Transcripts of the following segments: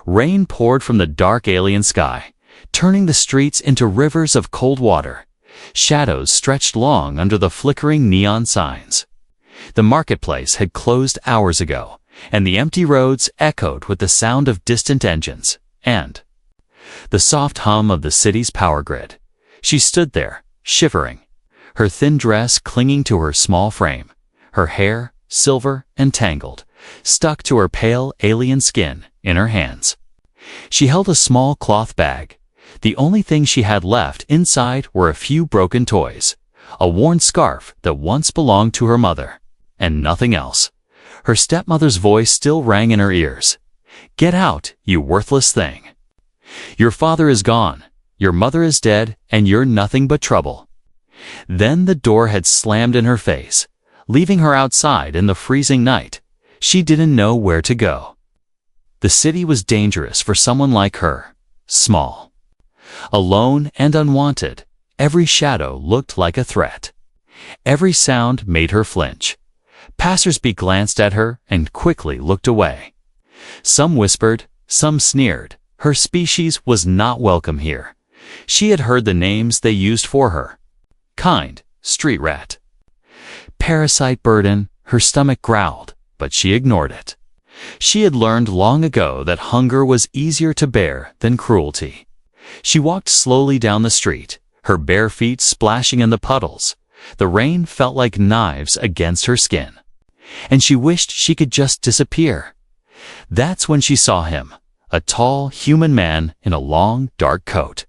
Rain poured from the dark alien sky, turning the streets into rivers of cold water. Shadows stretched long under the flickering neon signs. The marketplace had closed hours ago, and the empty roads echoed with the sound of distant engines and the soft hum of the city's power grid. She stood there, shivering, her thin dress clinging to her small frame, her hair, silver and tangled, stuck to her pale alien skin, in her hands. She held a small cloth bag. The only thing she had left inside were a few broken toys, a worn scarf that once belonged to her mother, and nothing else. Her stepmother's voice still rang in her ears. "Get out, you worthless thing. Your father is gone, your mother is dead, and you're nothing but trouble." Then the door had slammed in her face, leaving her outside in the freezing night. She didn't know where to go. The city was dangerous for someone like her, small, alone and unwanted. Every shadow looked like a threat. Every sound made her flinch. Passers-by glanced at her and quickly looked away. Some whispered, some sneered. Her species was not welcome here. She had heard the names they used for her. Kind, street rat. Parasite burden, her stomach growled, but she ignored it. She had learned long ago that hunger was easier to bear than cruelty. She walked slowly down the street, her bare feet splashing in the puddles. The rain felt like knives against her skin, and she wished she could just disappear. That's when she saw him, a tall, human man in a long, dark coat.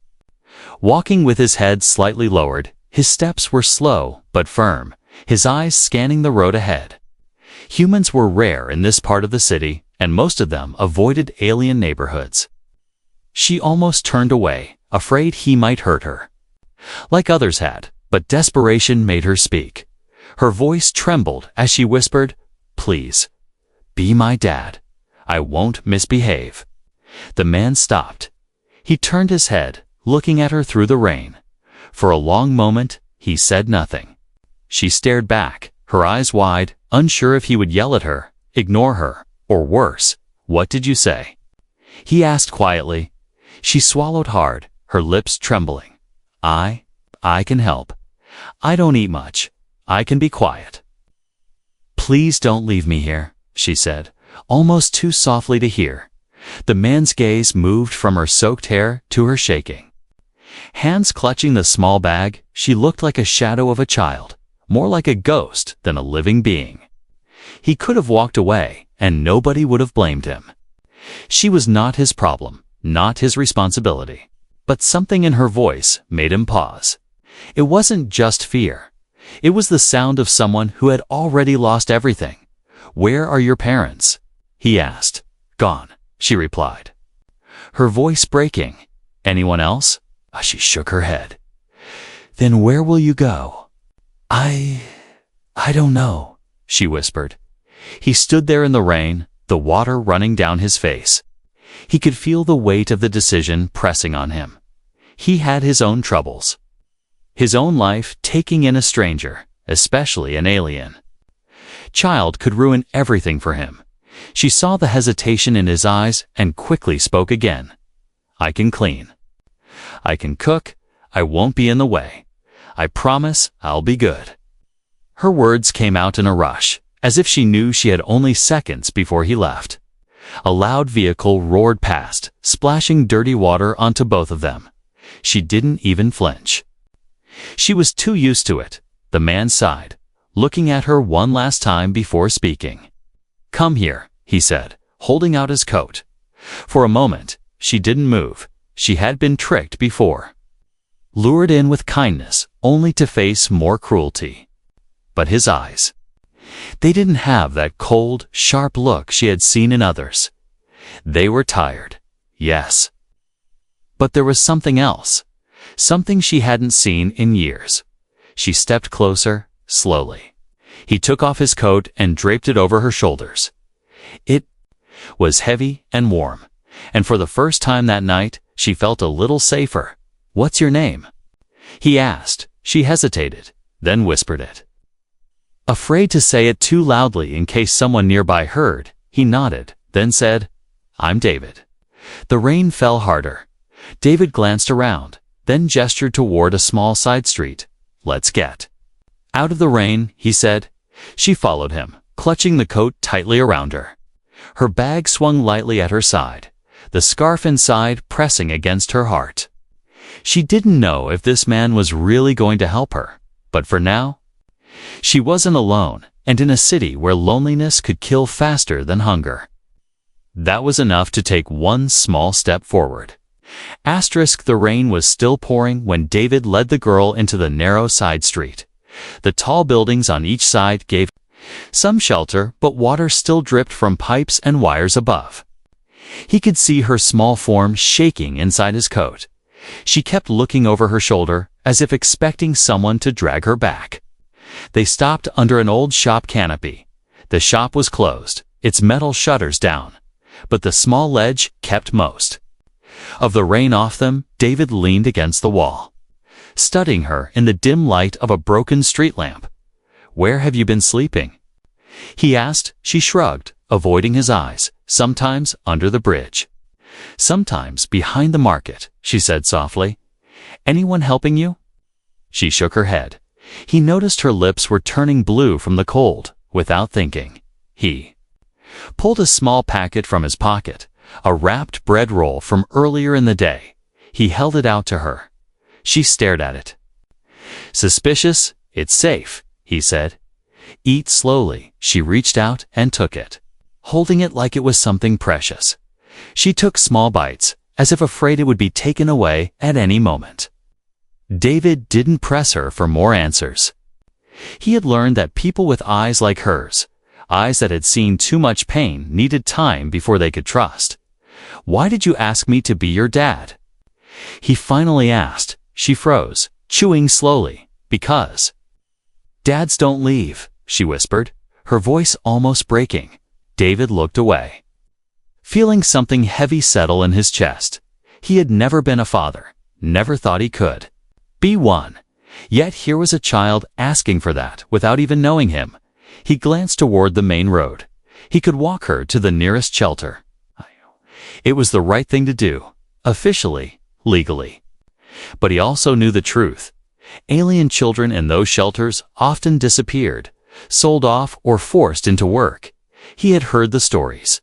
Walking with his head slightly lowered, his steps were slow but firm, his eyes scanning the road ahead. Humans were rare in this part of the city, and most of them avoided alien neighborhoods. She almost turned away, afraid he might hurt her, like others had, but desperation made her speak. Her voice trembled as she whispered, "Please, be my dad. I won't misbehave." The man stopped. He turned his head, looking at her through the rain. For a long moment, he said nothing. She stared back, her eyes wide, unsure if he would yell at her, ignore her, or worse, "What did you say?" He asked quietly. She swallowed hard, her lips trembling. I can help. I don't eat much. I can be quiet." "Please don't leave me here," she said, almost too softly to hear. The man's gaze moved from her soaked hair to her shaking. Hands clutching the small bag, she looked like a shadow of a child, more like a ghost than a living being. He could have walked away, and nobody would have blamed him. She was not his problem, not his responsibility. But something in her voice made him pause. It wasn't just fear. It was the sound of someone who had already lost everything. "Where are your parents?" he asked. "Gone," she replied, her voice breaking. "Anyone else?" She shook her head. "Then where will you go?" I don't know," she whispered. He stood there in the rain, the water running down his face. He could feel the weight of the decision pressing on him. He had his own troubles, his own life taking in a stranger, especially an alien. Child could ruin everything for him. She saw the hesitation in his eyes and quickly spoke again. "I can clean. I can cook. I won't be in the way. I promise I'll be good." Her words came out in a rush, as if she knew she had only seconds before he left. A loud vehicle roared past, splashing dirty water onto both of them. She didn't even flinch. She was too used to it. The man sighed, looking at her one last time before speaking. "Come here," he said, holding out his coat. For a moment, she didn't move. She had been tricked before, lured in with kindness, only to face more cruelty. But his eyes, they didn't have that cold, sharp look she had seen in others. They were tired, yes. But there was something else, something she hadn't seen in years. She stepped closer, slowly. He took off his coat and draped it over her shoulders. It was heavy and warm, and for the first time that night, she felt a little safer. "What's your name?" he asked. She hesitated, then whispered it. Afraid to say it too loudly in case someone nearby heard, he nodded, then said, "I'm David." The rain fell harder. David glanced around, then gestured toward a small side street. "Let's get out of the rain," he said. She followed him, clutching the coat tightly around her. Her bag swung lightly at her side, the scarf inside pressing against her heart. She didn't know if this man was really going to help her, but for now, she wasn't alone, and in a city where loneliness could kill faster than hunger. That was enough to take one small step forward. The rain was still pouring when David led the girl into the narrow side street. The tall buildings on each side gave some shelter, but water still dripped from pipes and wires above. He could see her small form shaking inside his coat. She kept looking over her shoulder, as if expecting someone to drag her back. They stopped under an old shop canopy. The shop was closed, its metal shutters down, but the small ledge kept most of the rain off them. David leaned against the wall, studying her in the dim light of a broken street lamp. "Where have you been sleeping?" he asked. She shrugged, avoiding his eyes. "Sometimes under the bridge. Sometimes behind the market," she said softly. "Anyone helping you?" She shook her head. He noticed her lips were turning blue from the cold. Without thinking, he pulled a small packet from his pocket, a wrapped bread roll from earlier in the day. He held it out to her. She stared at it. "Suspicious? It's safe," he said. "Eat slowly." She reached out and took it, holding it like it was something precious. She took small bites, as if afraid it would be taken away at any moment. David didn't press her for more answers. He had learned that people with eyes like hers, eyes that had seen too much pain, needed time before they could trust. "Why did you ask me to be your dad?" he finally asked. She froze, chewing slowly. "Because dads don't leave," she whispered, her voice almost breaking. David looked away, feeling something heavy settle in his chest. He had never been a father, never thought he could be one. Yet here was a child asking for that without even knowing him. He glanced toward the main road. He could walk her to the nearest shelter. It was the right thing to do, officially, legally. But he also knew the truth. Alien children in those shelters often disappeared, sold off or forced into work. He had heard the stories.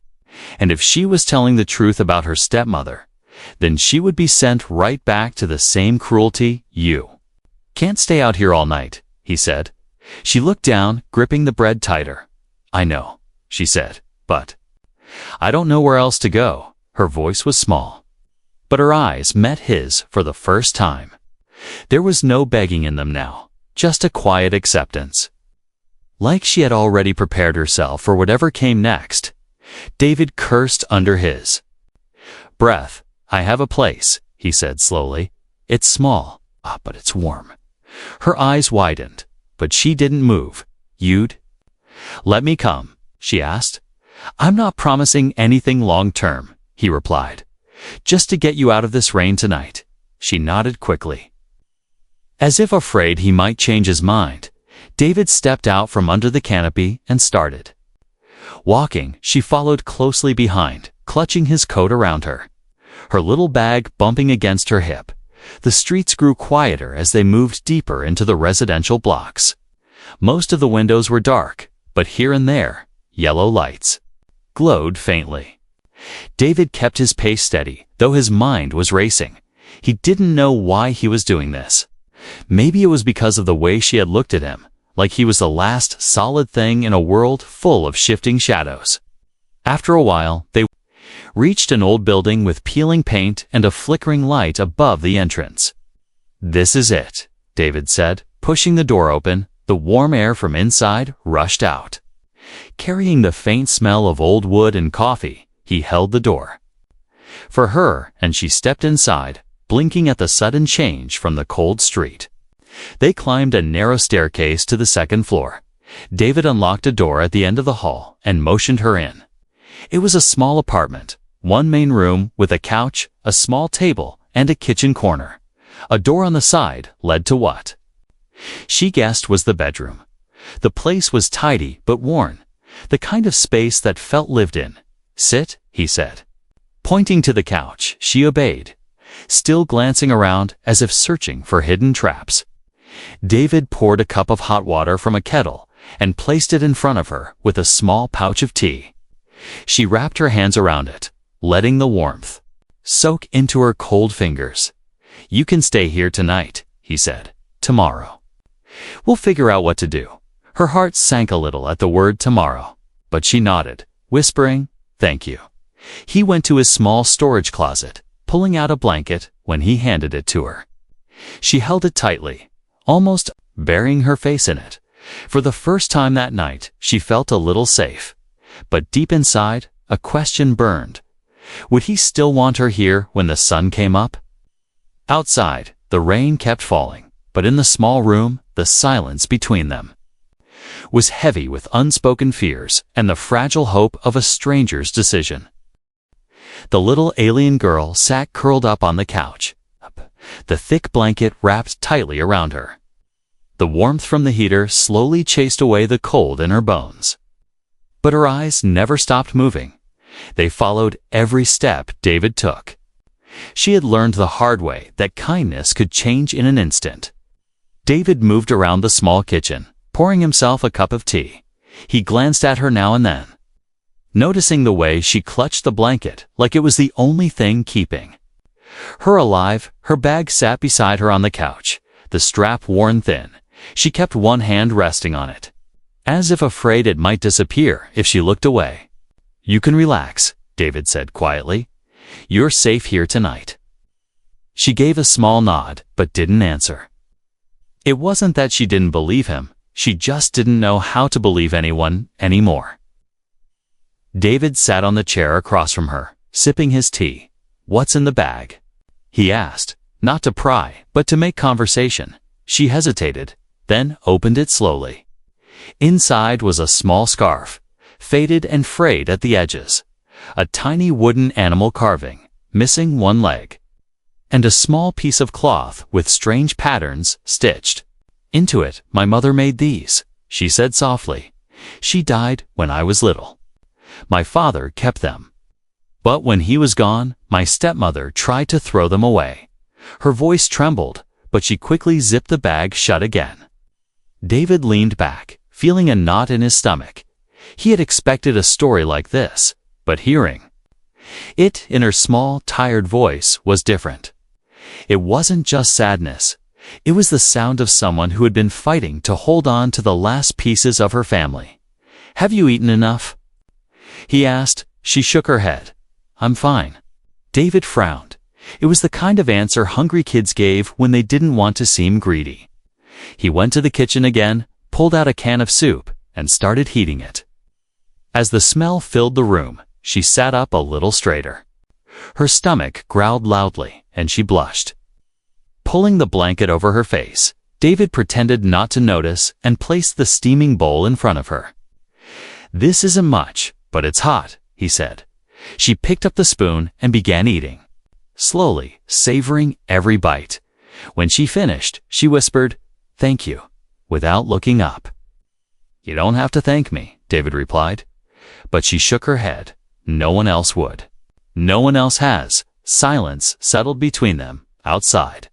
And if she was telling the truth about her stepmother, then she would be sent right back to the same cruelty. "You can't stay out here all night," he said. She looked down, gripping the bread tighter. "I know," she said, "but I don't know where else to go." Her voice was small, but her eyes met his for the first time. There was no begging in them now, just a quiet acceptance. Like she had already prepared herself for whatever came next. David cursed under his breath. "I have a place," he said slowly. "It's small, but it's warm." Her eyes widened, but she didn't move. "You'd let me come?" she asked. "I'm not promising anything long-term," he replied. "Just to get you out of this rain tonight." She nodded quickly, as if afraid he might change his mind. David stepped out from under the canopy and started walking. She followed closely behind, clutching his coat around her, her little bag bumping against her hip. The streets grew quieter as they moved deeper into the residential blocks. Most of the windows were dark, but here and there, yellow lights glowed faintly. David kept his pace steady, though his mind was racing. He didn't know why he was doing this. Maybe it was because of the way she had looked at him, like he was the last solid thing in a world full of shifting shadows. After a while, they reached an old building with peeling paint and a flickering light above the entrance. "This is it," David said, pushing the door open. The warm air from inside rushed out, carrying the faint smell of old wood and coffee. He held the door for her, and she stepped inside, blinking at the sudden change from the cold street. They climbed a narrow staircase to the second floor. David unlocked a door at the end of the hall and motioned her in. It was a small apartment, one main room with a couch, a small table, and a kitchen corner. A door on the side led to what she guessed was the bedroom. The place was tidy but worn, the kind of space that felt lived in. "Sit," he said. Pointing to the couch, she obeyed, still glancing around as if searching for hidden traps. David poured a cup of hot water from a kettle and placed it in front of her with a small pouch of tea. She wrapped her hands around it, letting the warmth soak into her cold fingers. "You can stay here tonight," he said. "Tomorrow we'll figure out what to do." Her heart sank a little at the word tomorrow, but she nodded, whispering, "Thank you." He went to his small storage closet, pulling out a blanket when he handed it to her. She held it tightly, almost burying her face in it. For the first time that night, she felt a little safe. But deep inside, a question burned. Would he still want her here when the sun came up? Outside, the rain kept falling, but in the small room, the silence between them was heavy with unspoken fears and the fragile hope of a stranger's decision. The little alien girl sat curled up on the couch, the thick blanket wrapped tightly around her. The warmth from the heater slowly chased away the cold in her bones. But her eyes never stopped moving. They followed every step David took. She had learned the hard way that kindness could change in an instant. David moved around the small kitchen, pouring himself a cup of tea. He glanced at her now and then, noticing the way she clutched the blanket like it was the only thing keeping her alive. Her bag sat beside her on the couch, the strap worn thin. She kept one hand resting on it, as if afraid it might disappear if she looked away. "You can relax," David said quietly. "You're safe here tonight." She gave a small nod, but didn't answer. It wasn't that she didn't believe him, she just didn't know how to believe anyone anymore. David sat on the chair across from her, sipping his tea. "What's in the bag?" he asked, not to pry, but to make conversation. She hesitated, then opened it slowly. Inside was a small scarf, faded and frayed at the edges, a tiny wooden animal carving, missing one leg, and a small piece of cloth with strange patterns stitched into it. "My mother made these," she said softly. "She died when I was little. My father kept them. But when he was gone, my stepmother tried to throw them away." Her voice trembled, but she quickly zipped the bag shut again. David leaned back, feeling a knot in his stomach. He had expected a story like this, but hearing it in her small, tired voice was different. It wasn't just sadness. It was the sound of someone who had been fighting to hold on to the last pieces of her family. "Have you eaten enough?" he asked. She shook her head. "I'm fine." David frowned. It was the kind of answer hungry kids gave when they didn't want to seem greedy. He went to the kitchen again, pulled out a can of soup, and started heating it. As the smell filled the room, she sat up a little straighter. Her stomach growled loudly, and she blushed. Pulling the blanket over her face, David pretended not to notice and placed the steaming bowl in front of her. "This isn't much, but it's hot," he said. She picked up the spoon and began eating, slowly, savoring every bite. When she finished, she whispered, "Thank you," without looking up. "You don't have to thank me," David replied. But she shook her head. No one else would. No one else has. Silence settled between them, outside.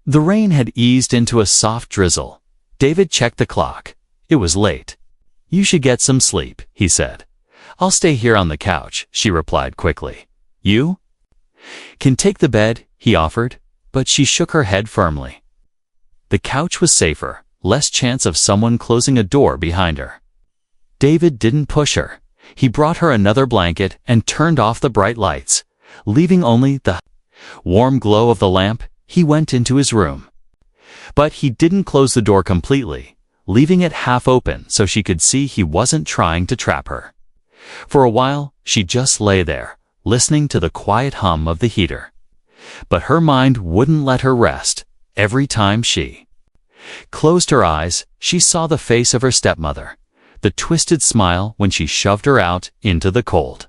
The rain had eased into a soft drizzle. David checked the clock. It was late. "You should get some sleep," he said. "I'll stay here on the couch," she replied quickly. "You can take the bed," he offered, but she shook her head firmly. The couch was safer, less chance of someone closing a door behind her. David didn't push her. He brought her another blanket and turned off the bright lights, leaving only the warm glow of the lamp. He went into his room. But he didn't close the door completely, leaving it half open so she could see he wasn't trying to trap her. For a while, she just lay there, listening to the quiet hum of the heater. But her mind wouldn't let her rest. Every time she closed her eyes, she saw the face of her stepmother, the twisted smile when she shoved her out into the cold.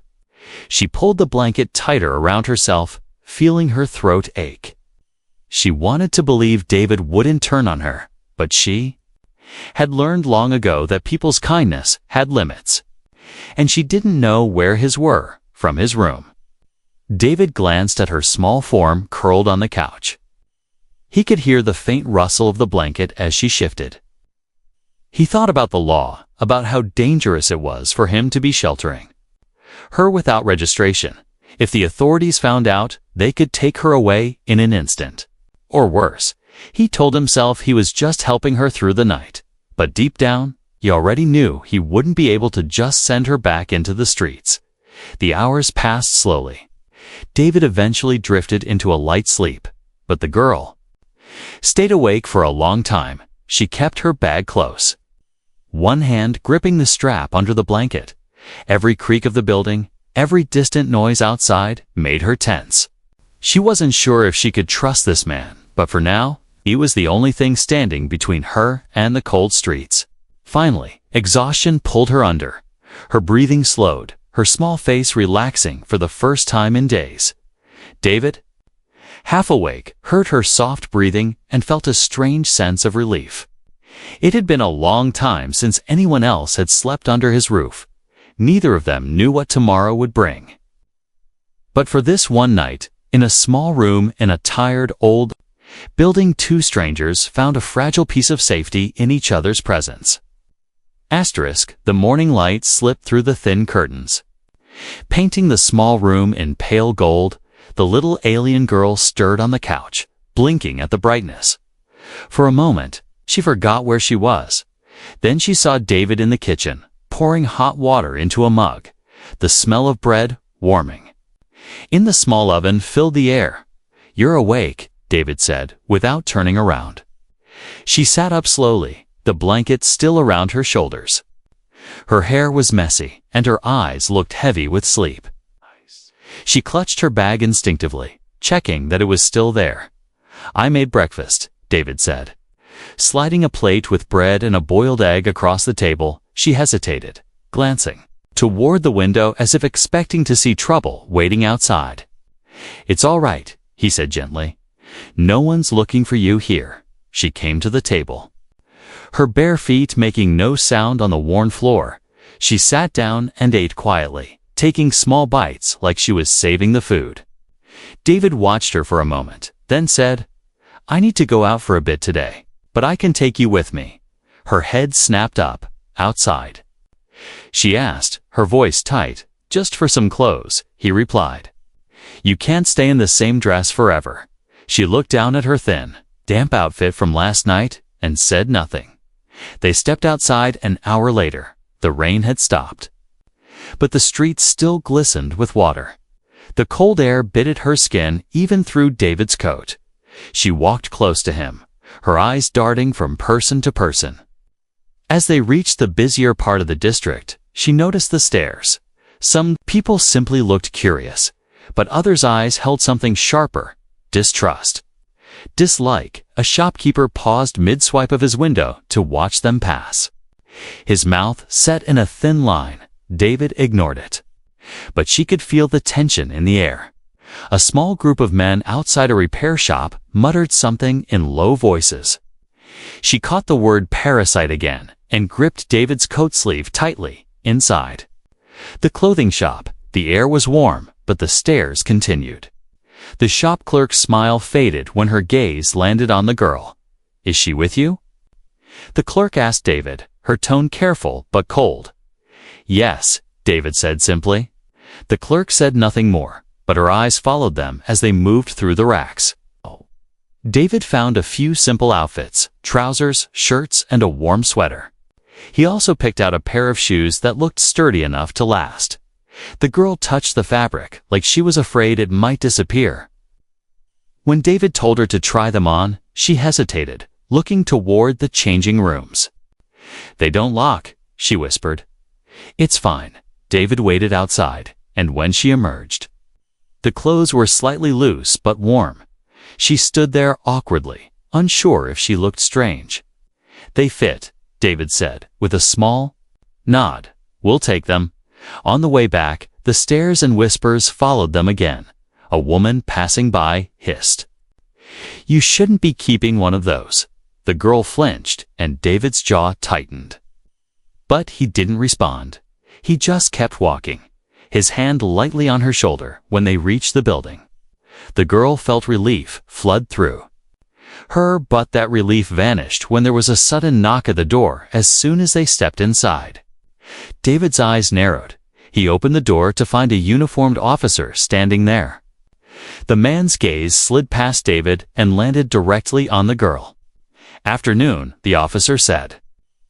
She pulled the blanket tighter around herself, feeling her throat ache. She wanted to believe David wouldn't turn on her, but she had learned long ago that people's kindness had limits, and she didn't know where his were from his room. David glanced at her small form curled on the couch. He could hear the faint rustle of the blanket as she shifted. He thought about the law, about how dangerous it was for him to be sheltering her without registration. If the authorities found out, they could take her away in an instant. Or worse, he told himself he was just helping her through the night. But deep down, he already knew he wouldn't be able to just send her back into the streets. The hours passed slowly. David eventually drifted into a light sleep, but the girl stayed awake for a long time. She kept her bag close, one hand gripping the strap under the blanket. Every creak of the building, every distant noise outside made her tense. She wasn't sure if she could trust this man, but for now, he was the only thing standing between her and the cold streets. Finally, exhaustion pulled her under. Her breathing slowed, her small face relaxing for the first time in days. David, half awake, heard her soft breathing and felt a strange sense of relief. It had been a long time since anyone else had slept under his roof. Neither of them knew what tomorrow would bring. But for this one night, in a small room in a tired old building, two strangers found a fragile piece of safety in each other's presence. The morning light slipped through the thin curtains, painting the small room in pale gold. The little alien girl stirred on the couch, blinking at the brightness. For a moment, she forgot where she was. Then she saw David in the kitchen, pouring hot water into a mug, the smell of bread warming in the small oven filled the air. "You're awake," David said, without turning around. She sat up slowly, the blanket still around her shoulders. Her hair was messy, and her eyes looked heavy with sleep. She clutched her bag instinctively, checking that it was still there. "I made breakfast," David said. Sliding a plate with bread and a boiled egg across the table, she hesitated, glancing toward the window as if expecting to see trouble waiting outside. "It's all right," he said gently. "No one's looking for you here." She came to the table, her bare feet making no sound on the worn floor. She sat down and ate quietly, taking small bites like she was saving the food. David watched her for a moment, then said, "I need to go out for a bit today, but I can take you with me." Her head snapped up. "Outside?" she asked, her voice tight. "Just for some clothes," he replied. "You can't stay in the same dress forever." She looked down at her thin, damp outfit from last night and said nothing. They stepped outside an hour later. The rain had stopped, but the streets still glistened with water. The cold air bit at her skin even through David's coat. She walked close to him, her eyes darting from person to person. As they reached the busier part of the district, she noticed the stares. Some people simply looked curious, but others' eyes held something sharper: distrust, dislike. A shopkeeper paused mid-swipe of his window to watch them pass, his mouth set in a thin line. David ignored it, but she could feel the tension in the air. A small group of men outside a repair shop muttered something in low voices. She caught the word parasite again and gripped David's coat sleeve tightly. Inside the clothing shop, the air was warm, but the stares continued. The shop clerk's smile faded when her gaze landed on the girl. "Is she with you?" the clerk asked David, her tone careful but cold. "Yes," David said simply. The clerk said nothing more, but her eyes followed them as they moved through the racks. David found a few simple outfits: trousers, shirts, and a warm sweater. He also picked out a pair of shoes that looked sturdy enough to last. The girl touched the fabric like she was afraid it might disappear. When David told her to try them on, she hesitated, looking toward the changing rooms. "They don't lock," she whispered. "It's fine." David waited outside, and when she emerged, the clothes were slightly loose but warm. She stood there awkwardly, unsure if she looked strange. "They fit," David said, with a small nod. "We'll take them." On the way back, the stares and whispers followed them again. A woman passing by hissed, "You shouldn't be keeping one of those." The girl flinched, and David's jaw tightened. But he didn't respond. He just kept walking, his hand lightly on her shoulder when they reached the building. The girl felt relief flood through her, but that relief vanished when there was a sudden knock at the door as soon as they stepped inside. David's eyes narrowed. He opened the door to find a uniformed officer standing there. The man's gaze slid past David and landed directly on the girl. "Afternoon," the officer said.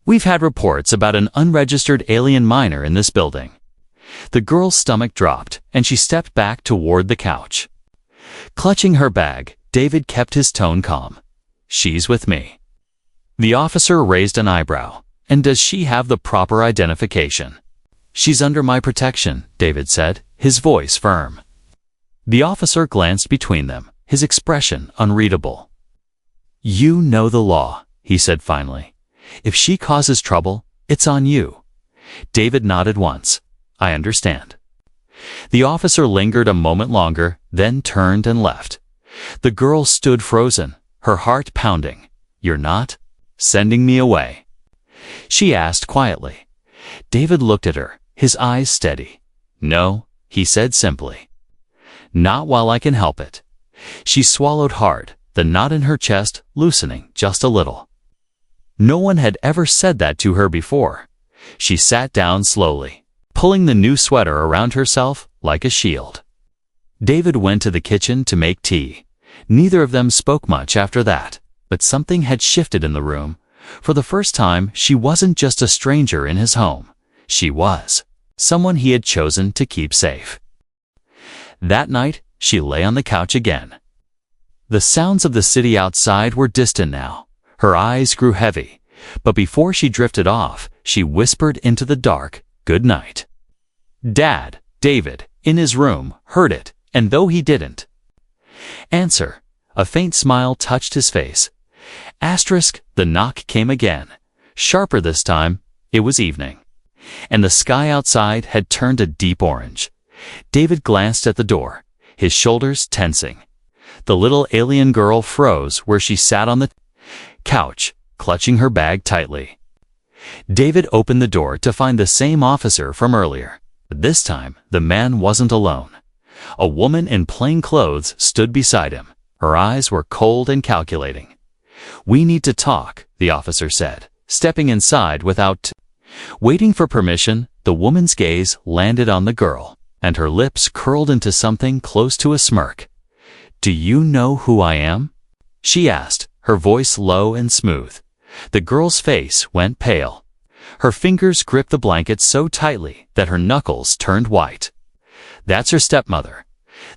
"We've had reports about an unregistered alien minor in this building." The girl's stomach dropped, and she stepped back toward the couch. Clutching her bag, David kept his tone calm. "She's with me." The officer raised an eyebrow. "And does she have the proper identification?" "She's under my protection," David said, his voice firm. The officer glanced between them, his expression unreadable. "You know the law," he said finally. "If she causes trouble, it's on you." David nodded once. "I understand." The officer lingered a moment longer, then turned and left. The girl stood frozen, her heart pounding. "You're not sending me away?" she asked quietly. David looked at her, his eyes steady. "No," he said simply. "Not while I can help it." She swallowed hard, the knot in her chest loosening just a little. No one had ever said that to her before. She sat down slowly, pulling the new sweater around herself like a shield. David went to the kitchen to make tea. Neither of them spoke much after that, but something had shifted in the room. For the first time, she wasn't just a stranger in his home. She was someone he had chosen to keep safe. That night, she lay on the couch again. The sounds of the city outside were distant now. Her eyes grew heavy, but before she drifted off, she whispered into the dark, "Good night." Dad, David, in his room, heard it, and though he didn't answer, a faint smile touched his face. The knock came again. Sharper this time. It was evening, and the sky outside had turned a deep orange. David glanced at the door, his shoulders tensing. The little alien girl froze where she sat on the couch, clutching her bag tightly. David opened the door to find the same officer from earlier. But this time, the man wasn't alone. A woman in plain clothes stood beside him. Her eyes were cold and calculating. "We need to talk," the officer said, stepping inside without waiting for permission. The woman's gaze landed on the girl, and her lips curled into something close to a smirk. "Do you know who I am?" she asked, her voice low and smooth. The girl's face went pale. Her fingers gripped the blanket so tightly that her knuckles turned white. "That's her stepmother,"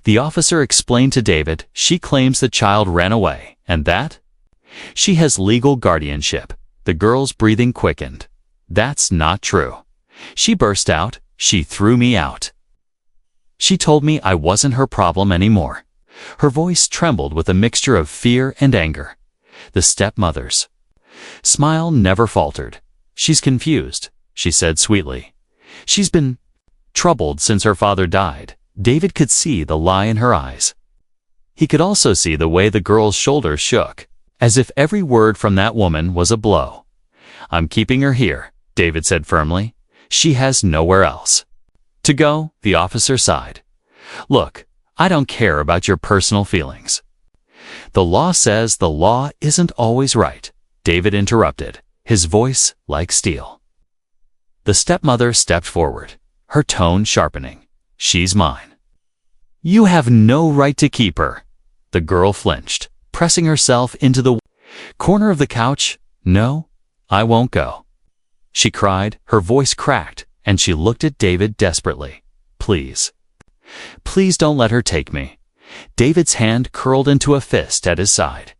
the officer explained to David. "She claims the child ran away, and that she has legal guardianship." The girl's breathing quickened. "That's not true," she burst out. "She threw me out. She told me I wasn't her problem anymore." Her voice trembled with a mixture of fear and anger. The stepmother's smile never faltered. "She's confused," she said sweetly. "She's been troubled since her father died." David could see the lie in her eyes. He could also see the way the girl's shoulders shook, as if every word from that woman was a blow. "I'm keeping her here," David said firmly. "She has nowhere else to go." The officer sighed. "Look, I don't care about your personal feelings." "The law says the law isn't always right," David interrupted, his voice like steel. The stepmother stepped forward, her tone sharpening. "She's mine." "You have no right to keep her." The girl flinched, pressing herself into the corner of the couch. "No, I won't go," she cried, her voice cracked, and she looked at David desperately. "Please, please don't let her take me." David's hand curled into a fist at his side.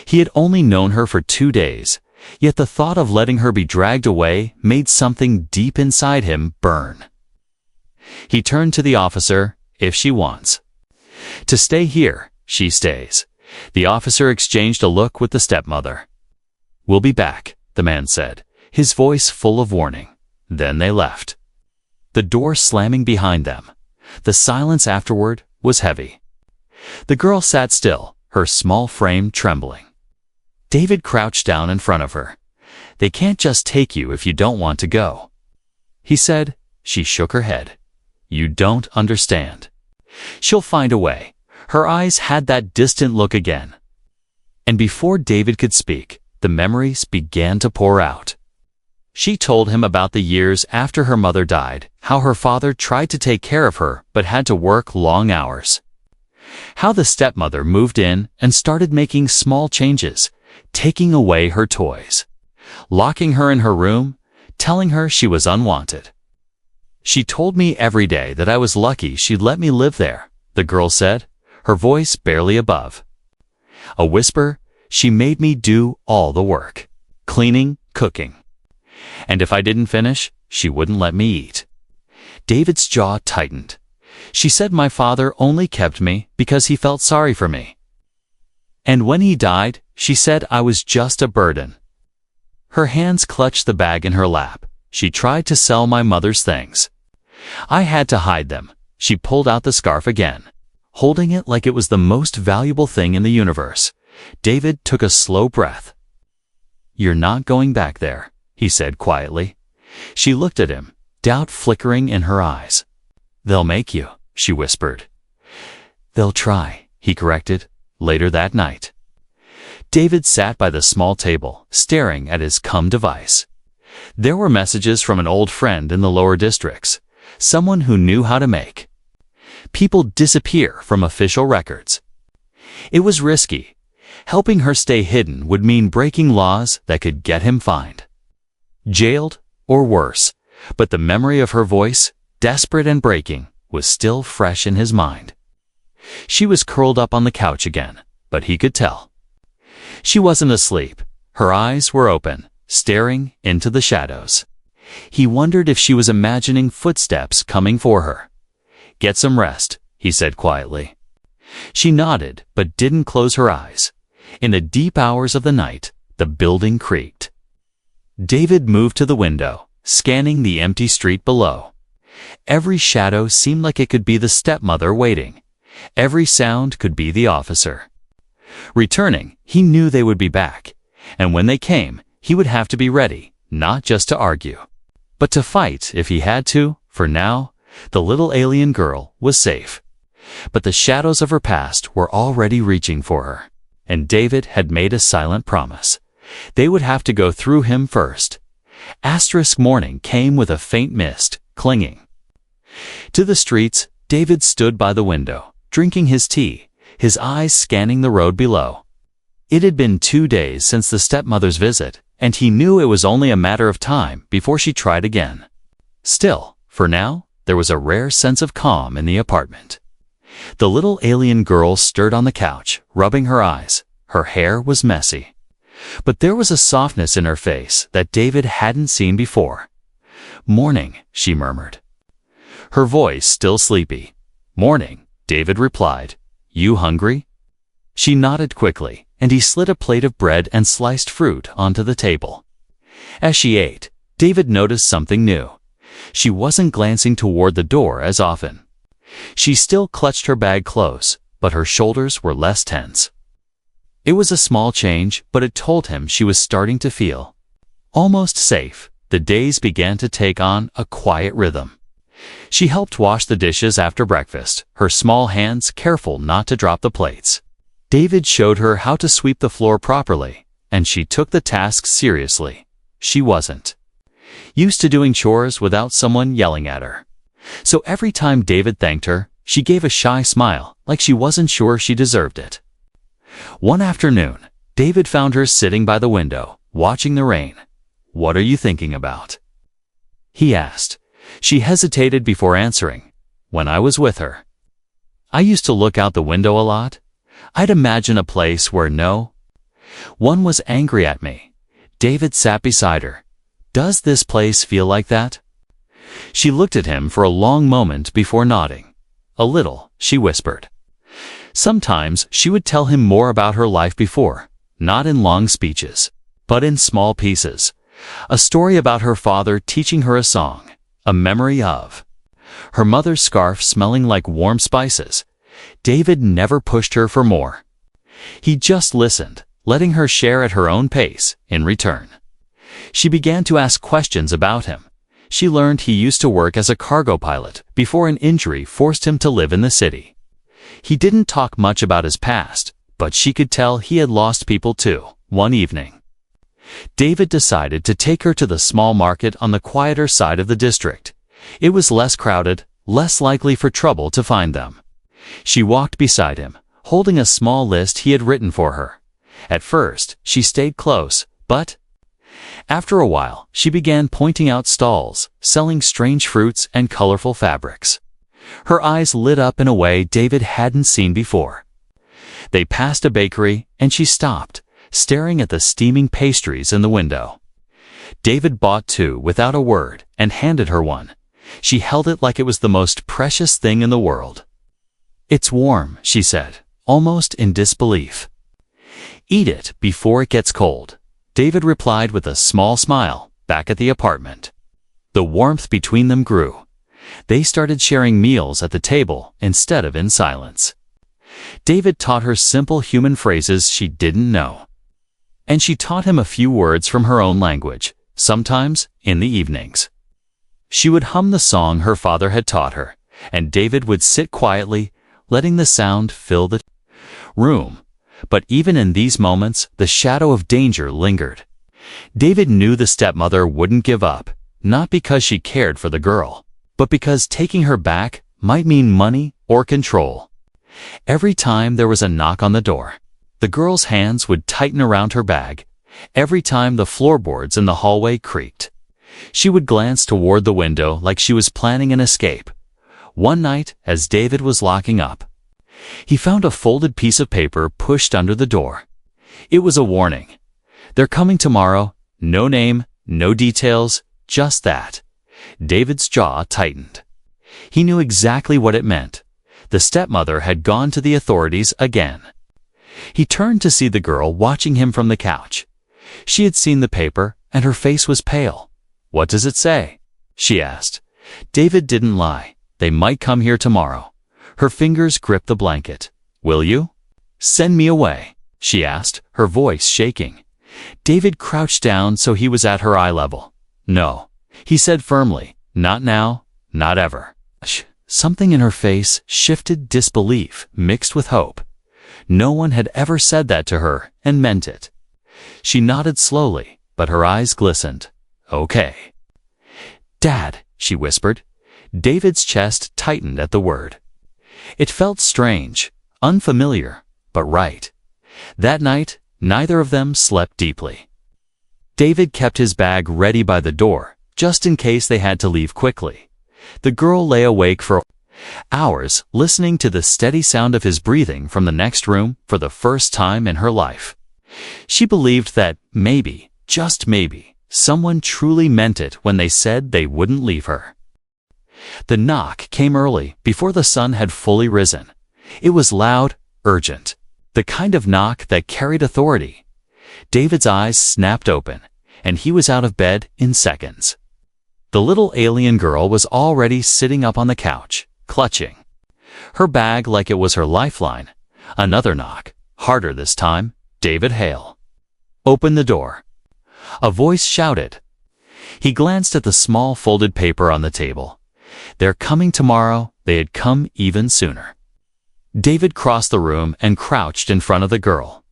He had only known her for 2 days, yet the thought of letting her be dragged away made something deep inside him burn. He turned to the officer. "If she wants to stay here, she stays." The officer exchanged a look with the stepmother. "We'll be back," the man said, his voice full of warning. Then they left, the door slamming behind them. The silence afterward was heavy. The girl sat still, her small frame trembling. David crouched down in front of her. "They can't just take you if you don't want to go," he said. She shook her head. You don't understand. She'll find a way. Her eyes had that distant look again. And before David could speak, the memories began to pour out. She told him about the years after her mother died, how her father tried to take care of her but had to work long hours. How the stepmother moved in and started making small changes, taking away her toys, locking her in her room, telling her she was unwanted. She told me every day that I was lucky she'd let me live there, the girl said, her voice barely above. A whisper, she made me do all the work, cleaning, cooking. And if I didn't finish, she wouldn't let me eat. David's jaw tightened. She said my father only kept me because he felt sorry for me. And when he died, she said I was just a burden. Her hands clutched the bag in her lap. She tried to sell my mother's things. I had to hide them. She pulled out the scarf again, holding it like it was the most valuable thing in the universe. David took a slow breath. "You're not going back there," he said quietly. She looked at him, doubt flickering in her eyes. "They'll make you," she whispered. "They'll try," he corrected, later that night. David sat by the small table, staring at his device. There were messages from an old friend in the lower districts, someone who knew how to make people disappear from official records. It was risky. Helping her stay hidden would mean breaking laws that could get him fined, jailed, or worse, but the memory of her voice, desperate and breaking, was still fresh in his mind. She was curled up on the couch again, but he could tell. She wasn't asleep. Her eyes were open, staring into the shadows. He wondered if she was imagining footsteps coming for her. "Get some rest," he said quietly. She nodded, but didn't close her eyes. In the deep hours of the night, the building creaked. David moved to the window, scanning the empty street below. Every shadow seemed like it could be the stepmother waiting. Every sound could be the officer. Returning, he knew they would be back, and when they came, he would have to be ready, not just to argue, but to fight if he had to. For now, the little alien girl was safe. But the shadows of her past were already reaching for her, and David had made a silent promise. They would have to go through him first. Morning came with a faint mist, clinging to the streets. David stood by the window, drinking his tea, his eyes scanning the road below. It had been 2 days since the stepmother's visit, and he knew it was only a matter of time before she tried again. Still, for now, there was a rare sense of calm in the apartment. The little alien girl stirred on the couch, rubbing her eyes. Her hair was messy, but there was a softness in her face that David hadn't seen before. "Morning," she murmured, her voice still sleepy. "Morning," David replied. "You hungry?" She nodded quickly, and he slid a plate of bread and sliced fruit onto the table. As she ate, David noticed something new. She wasn't glancing toward the door as often. She still clutched her bag close, but her shoulders were less tense. It was a small change, but it told him she was starting to feel almost safe. The days began to take on a quiet rhythm. She helped wash the dishes after breakfast, her small hands careful not to drop the plates. David showed her how to sweep the floor properly, and she took the task seriously. She wasn't used to doing chores without someone yelling at her. So every time David thanked her, she gave a shy smile, like she wasn't sure she deserved it. One afternoon, David found her sitting by the window, watching the rain. "What are you thinking about?" he asked. She hesitated before answering. "When I was with her, I used to look out the window a lot. I'd imagine a place where no one was angry at me." David sat beside her. "Does this place feel like that?" She looked at him for a long moment before nodding. "A little," she whispered. Sometimes she would tell him more about her life before, not in long speeches, but in small pieces. A story about her father teaching her a song, a memory of her mother's scarf smelling like warm spices. David never pushed her for more. He just listened, letting her share at her own pace. In return, she began to ask questions about him. She learned he used to work as a cargo pilot before an injury forced him to live in the city. He didn't talk much about his past, but she could tell he had lost people too. One evening, David decided to take her to the small market on the quieter side of the district. It was less crowded, less likely for trouble to find them. She walked beside him, holding a small list he had written for her. At first, she stayed close, but after a while, she began pointing out stalls, selling strange fruits and colorful fabrics. Her eyes lit up in a way David hadn't seen before. They passed a bakery, and she stopped, staring at the steaming pastries in the window. David bought two without a word and handed her one. She held it like it was the most precious thing in the world. "It's warm," she said, almost in disbelief. "Eat it before it gets cold," David replied with a small smile, back at the apartment. The warmth between them grew. They started sharing meals at the table instead of in silence. David taught her simple human phrases she didn't know. And she taught him a few words from her own language, sometimes in the evenings. She would hum the song her father had taught her, and David would sit quietly, letting the sound fill the room. But even in these moments, the shadow of danger lingered. David knew the stepmother wouldn't give up, not because she cared for the girl, but because taking her back might mean money or control. Every time there was a knock on the door, the girl's hands would tighten around her bag. Every time the floorboards in the hallway creaked, she would glance toward the window like she was planning an escape. One night, as David was locking up, he found a folded piece of paper pushed under the door. It was a warning. "They're coming tomorrow. No name, no details, just that." David's jaw tightened. He knew exactly what it meant. The stepmother had gone to the authorities again. He turned to see the girl watching him from the couch. She had seen the paper, and her face was pale. "What does it say?" she asked. David didn't lie. "They might come here tomorrow." Her fingers gripped the blanket. "Will you send me away?" she asked, her voice shaking. David crouched down so he was at her eye level. "No," he said firmly. "Not now, not ever." Something in her face shifted disbelief mixed with hope. No one had ever said that to her and meant it. She nodded slowly, but her eyes glistened. "Okay." "Dad," she whispered. David's chest tightened at the word. It felt strange, unfamiliar, but right. That night, neither of them slept deeply. David kept his bag ready by the door, just in case they had to leave quickly. The girl lay awake for hours, listening to the steady sound of his breathing from the next room for the first time in her life. She believed that maybe, just maybe, someone truly meant it when they said they wouldn't leave her. The knock came early, before the sun had fully risen. It was loud, urgent, the kind of knock that carried authority. David's eyes snapped open, and he was out of bed in seconds. The little alien girl was already sitting up on the couch, clutching her bag like it was her lifeline. Another knock, harder this time. "David Hale, open the door," a voice shouted. He glanced at the small folded paper on the table. "They're coming tomorrow." They had come even sooner. David crossed the room and crouched in front of the girl.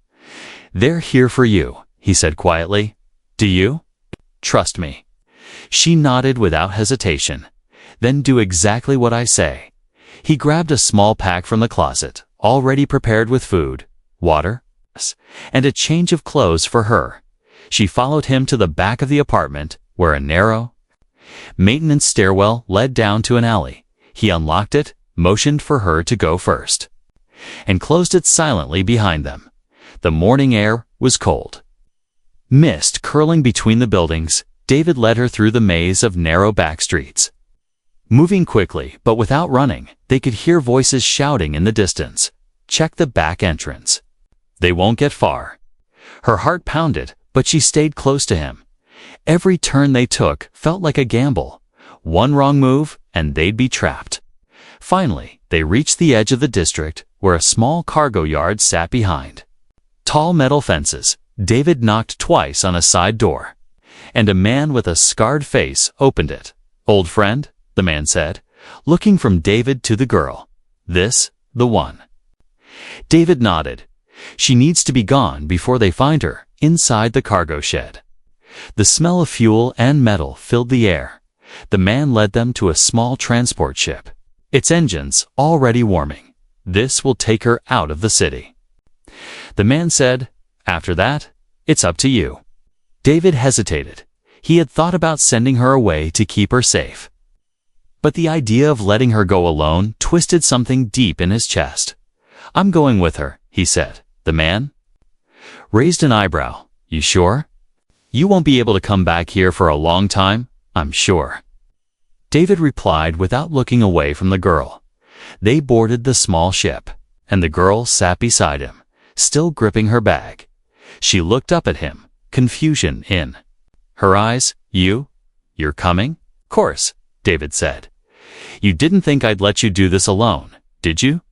"They're here for you," he said quietly. "Do you trust me?" She nodded without hesitation. "Then do exactly what I say." He grabbed a small pack from the closet, already prepared with food, water, and a change of clothes for her. She followed him to the back of the apartment, where a narrow maintenance stairwell led down to an alley. He unlocked it, motioned for her to go first, and closed it silently behind them. The morning air was cold. Mist curling between the buildings, David led her through the maze of narrow back streets. Moving quickly, but without running, they could hear voices shouting in the distance. "Check the back entrance. They won't get far." Her heart pounded, but she stayed close to him. Every turn they took felt like a gamble. One wrong move, and they'd be trapped. Finally, they reached the edge of the district, where a small cargo yard sat behind tall metal fences. David knocked twice on a side door, and a man with a scarred face opened it. Old friend, the man said, looking from David to the girl. This, the one. David nodded. She needs to be gone before they find her, inside the cargo shed. The smell of fuel and metal filled the air. The man led them to a small transport ship, its engines already warming. This will take her out of the city. The man said, after that, it's up to you. David hesitated. He had thought about sending her away to keep her safe. But the idea of letting her go alone twisted something deep in his chest. I'm going with her, he said. The man raised an eyebrow. You sure? You won't be able to come back here for a long time, I'm sure. David replied without looking away from the girl. They boarded the small ship, and the girl sat beside him, still gripping her bag. She looked up at him, confusion in her eyes. You're coming? Course, David said. You didn't think I'd let you do this alone, did you?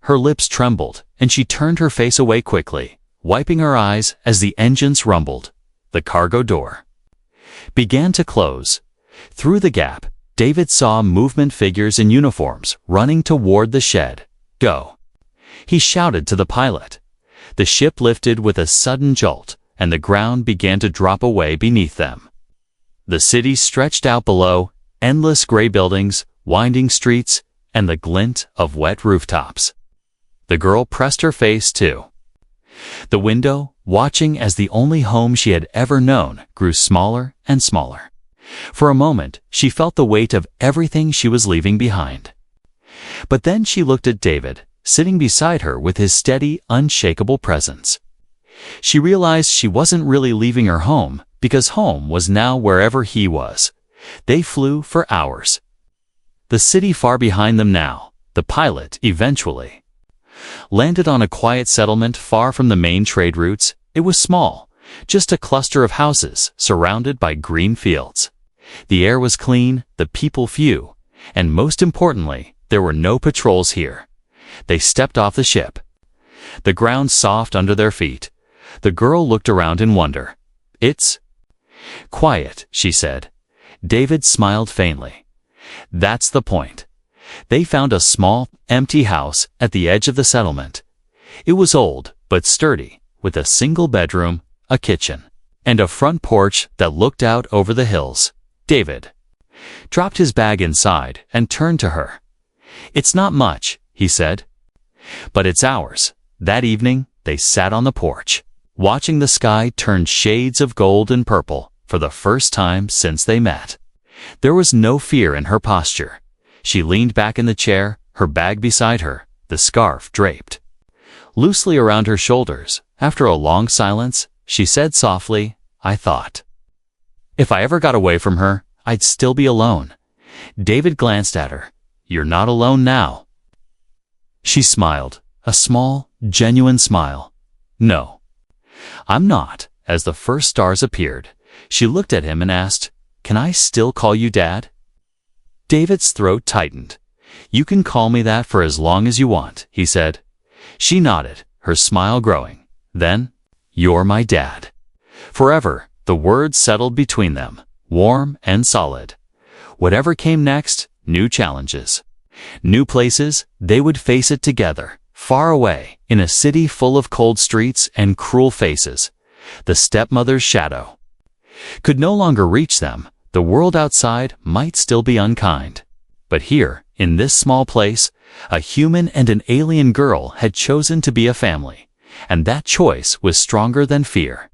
Her lips trembled, and she turned her face away quickly, wiping her eyes as the engines rumbled. The cargo door began to close. Through the gap, David saw movement figures in uniforms running toward the shed. Go! He shouted to the pilot. The ship lifted with a sudden jolt, and the ground began to drop away beneath them. The city stretched out below, endless gray buildings, winding streets, and the glint of wet rooftops. The girl pressed her face to the window, watching as the only home she had ever known grew smaller and smaller. For a moment, she felt the weight of everything she was leaving behind. But then she looked at David, sitting beside her with his steady, unshakable presence. She realized she wasn't really leaving her home, because home was now wherever he was. They flew for hours. The city far behind them now, the pilot eventually landed on a quiet settlement far from the main trade routes. It was small, just a cluster of houses surrounded by green fields. The air was clean, the people few, and most importantly, there were no patrols here. They stepped off the ship. The ground soft under their feet. The girl looked around in wonder. It's quiet, she said. David smiled faintly. That's the point. They found a small, empty house at the edge of the settlement. It was old, but sturdy, with a single bedroom, a kitchen, and a front porch that looked out over the hills. David dropped his bag inside and turned to her. It's not much, he said, but it's ours. That evening, they sat on the porch, watching the sky turn shades of gold and purple for the first time since they met. There was no fear in her posture. She leaned back in the chair, her bag beside her, the scarf draped loosely around her shoulders. After a long silence, she said softly, I thought, if I ever got away from her, I'd still be alone. David glanced at her. You're not alone now. She smiled, a small, genuine smile. No, I'm not. As the first stars appeared, she looked at him and asked, can I still call you Dad? David's throat tightened. You can call me that for as long as you want, he said. She nodded, her smile growing. Then, you're my dad. Forever, the words settled between them, warm and solid. Whatever came next, new challenges, new places, they would face it together, far away, in a city full of cold streets and cruel faces. The stepmother's shadow could no longer reach them. The world outside might still be unkind. But here, in this small place, a human and an alien girl had chosen to be a family, and that choice was stronger than fear.